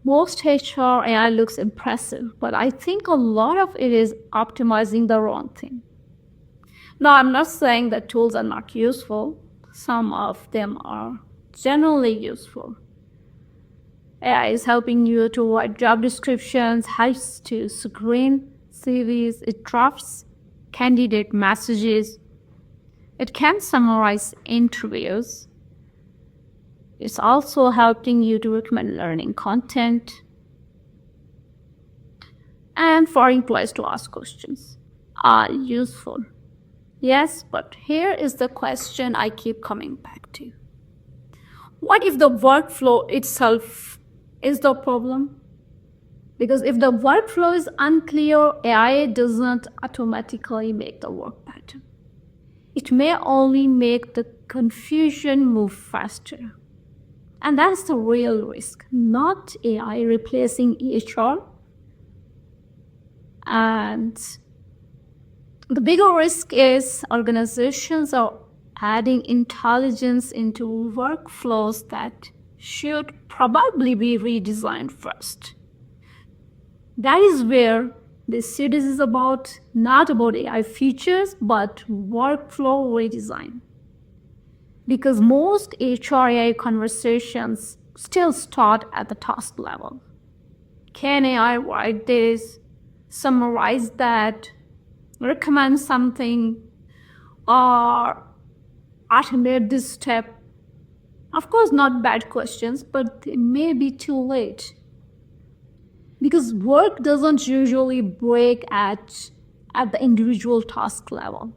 Most HR AI looks impressive, but I think a lot of it is optimizing the wrong thing. Now, I'm not saying that tools are not useful. Some of them are generally useful. AI is helping you to write job descriptions, helps to screen CVs, it drafts candidate messages, it can summarize interviews. It's also helping you to recommend learning content and for employees to ask questions are useful. Yes, but here is the question I keep coming back to. What if the workflow itself is the problem? Because if the workflow is unclear, AI doesn't automatically make the work better. It may only make the confusion move faster. And that's the real risk, not AI replacing HR. And the bigger risk is organizations are adding intelligence into workflows that should probably be redesigned first. That is where this series is about, not about AI features, but workflow redesign. Because most HR AI conversations still start at the task level. Can AI write this, summarize that, recommend something, or automate this step? Of course, not bad questions, but they may be too late. Because work doesn't usually break at the individual task level.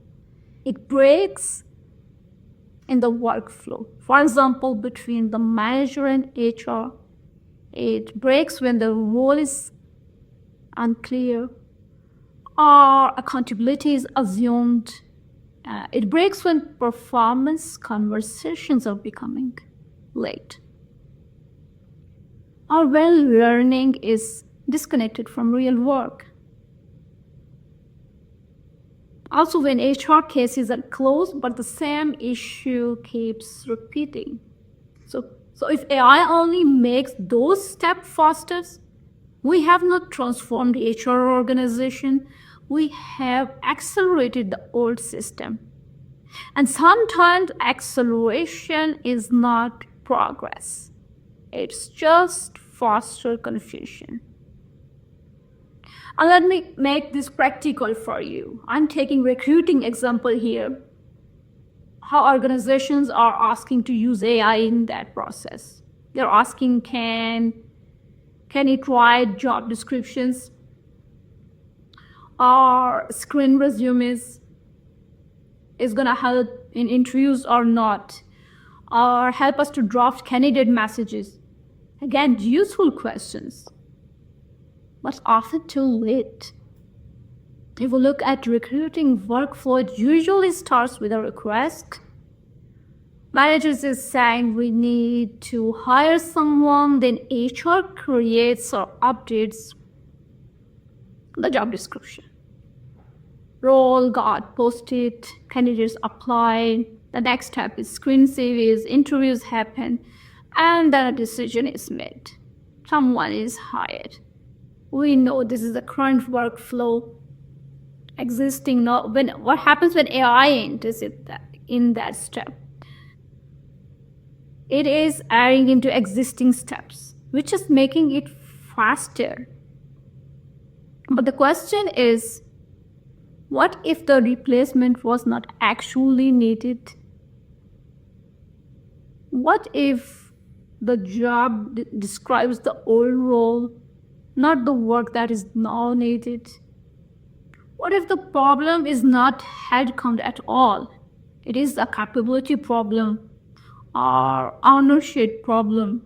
It breaks in the workflow. For example, between the manager and HR, it breaks when the role is unclear or accountability is assumed. It breaks when performance conversations are becoming late, or when learning is disconnected from real work. Also, when HR cases are closed, but the same issue keeps repeating. So if AI only makes those steps faster, we have not transformed HR organization. We have accelerated the old system. And sometimes acceleration is not progress. It's just faster confusion. And let me make this practical for you. I'm taking recruiting example here. How organizations are asking to use AI in that process. They're asking, can it write job descriptions or screen resumes? Is gonna help in interviews or not? Or help us to draft candidate messages? Again, useful questions, but often too late. If we look at recruiting workflow, it usually starts with a request. Managers is saying we need to hire someone, then HR creates or updates the job description. Role got posted, candidates applied. The next step is screen CVs, interviews happen, and then a decision is made. Someone is hired. We know this is the current workflow existing now. What happens when AI enters in that step? It is adding into existing steps, which is making it faster. But the question is, what if the replacement was not actually needed? What if the job describes the old role, not the work that is now needed? What if the problem is not headcount at all? It is a capability problem or ownership problem.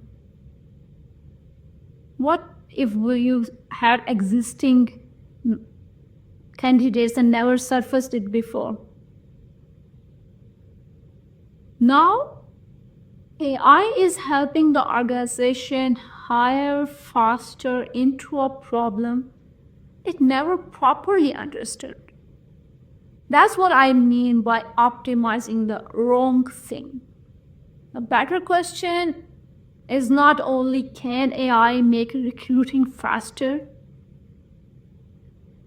What if you had existing candidates and never surfaced it before? Now, AI is helping the organization hire faster into a problem it never properly understood. That's what I mean by optimizing the wrong thing. A better question is not only can AI make recruiting faster,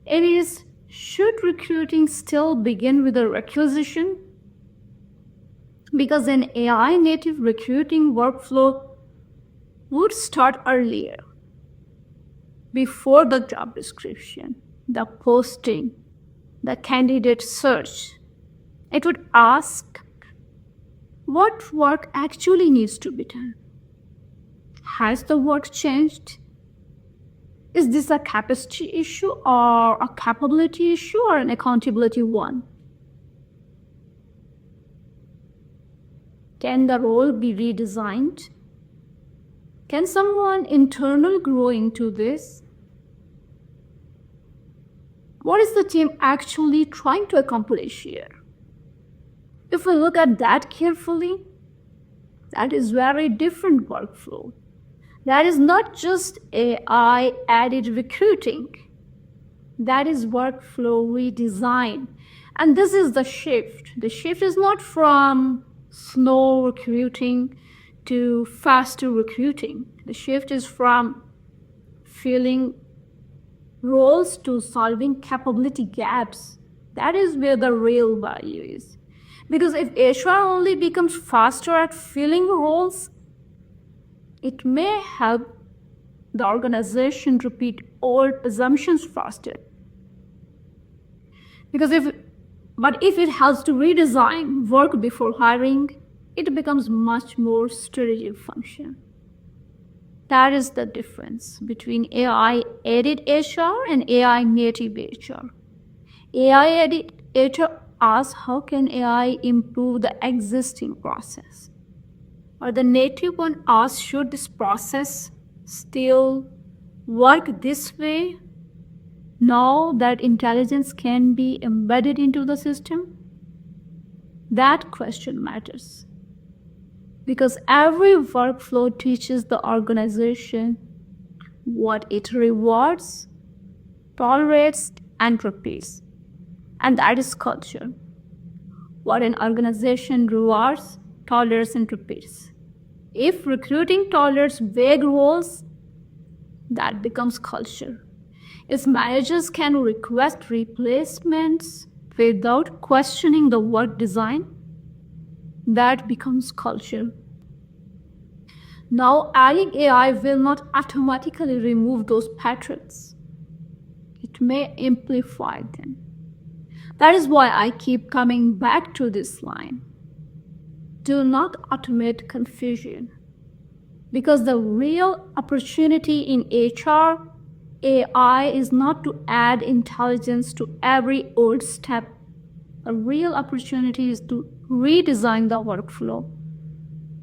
it is should recruiting still begin with a requisition? Because an AI native recruiting workflow would start earlier, before the job description, the posting, the candidate search. It would ask what work actually needs to be done. Has the work changed? Is this a capacity issue or a capability issue or an accountability one? Can the role be redesigned? Can someone internal grow into this? What is the team actually trying to accomplish here? If we look at that carefully, that is very different workflow. That is not just AI added recruiting. That is workflow redesign. And this is the shift. The shift is not from slow recruiting to faster recruiting. The shift is from filling roles to solving capability gaps. That is where the real value is. Because if HR only becomes faster at filling roles, it may help the organization repeat old assumptions faster. But if it has to redesign work before hiring, it becomes much more strategic function. That is the difference between AI-aided HR and AI-native HR. AI-aided HR asks how can AI improve the existing process? Or the native one asks, should this process still work this way now that intelligence can be embedded into the system? That question matters. Because every workflow teaches the organization what it rewards, tolerates, and repeats. And that is culture. What an organization rewards, tolerates, and repeats. If recruiting tolerates vague roles, that becomes culture. If managers can request replacements without questioning the work design, that becomes culture. Now, adding AI will not automatically remove those patterns. It may amplify them. That is why I keep coming back to this line. Do not automate confusion. Because the real opportunity in HR, AI is not to add intelligence to every old step. The real opportunity is to redesign the workflow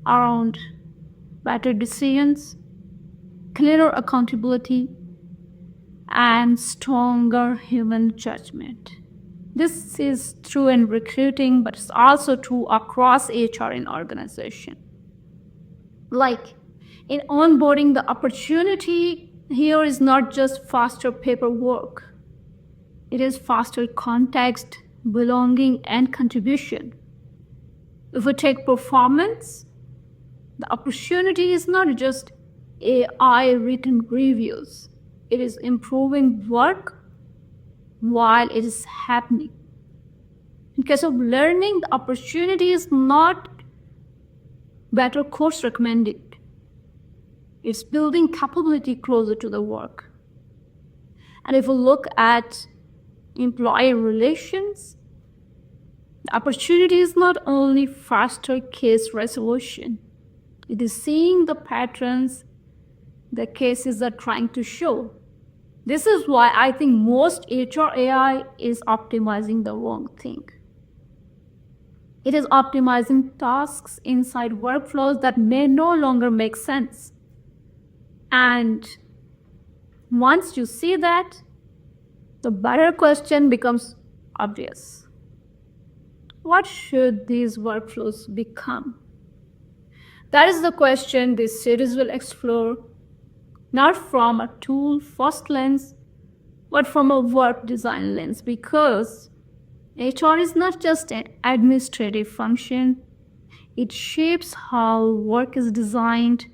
around better decisions, clearer accountability, and stronger human judgment. This is true in recruiting, but it's also true across HR in organization. Like in onboarding, the opportunity here is not just faster paperwork. It is faster context, belonging, and contribution. If we take performance, the opportunity is not just AI written reviews. It is improving work while it is happening. In case of learning, the opportunity is not better course recommended. It's building capability closer to the work. And if we look at employee relations, the opportunity is not only faster case resolution. It is seeing the patterns the cases are trying to show. This is why I think most HR AI is optimizing the wrong thing. It is optimizing tasks inside workflows that may no longer make sense. And once you see that, the better question becomes obvious. What should these workflows become? That is the question this series will explore, not from a tool first lens, but from a work design lens, because HR is not just an administrative function. It shapes how work is designed,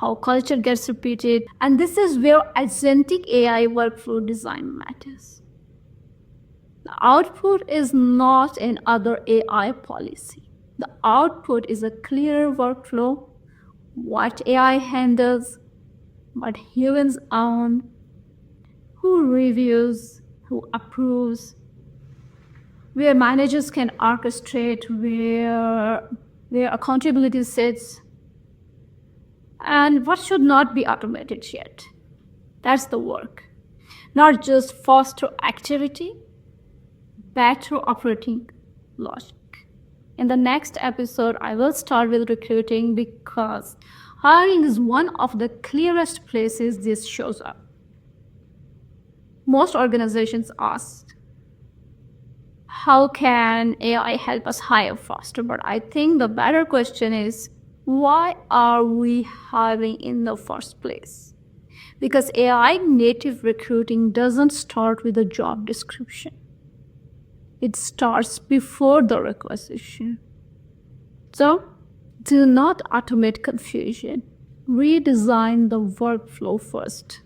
how culture gets repeated, and this is where agentic AI workflow design matters. The output is not another AI policy. The output is a clear workflow, what AI handles, what humans own, who reviews, who approves, where managers can orchestrate, where accountability sits, and what should not be automated yet. That's the work. Not just faster activity, better operating logic. In the next episode, I will start with recruiting because hiring is one of the clearest places this shows up. Most organizations ask, how can AI help us hire faster? But I think the better question is, why are we hiring in the first place? Because AI native recruiting doesn't start with a job description. It starts before the requisition. So, do not automate confusion. Redesign the workflow first.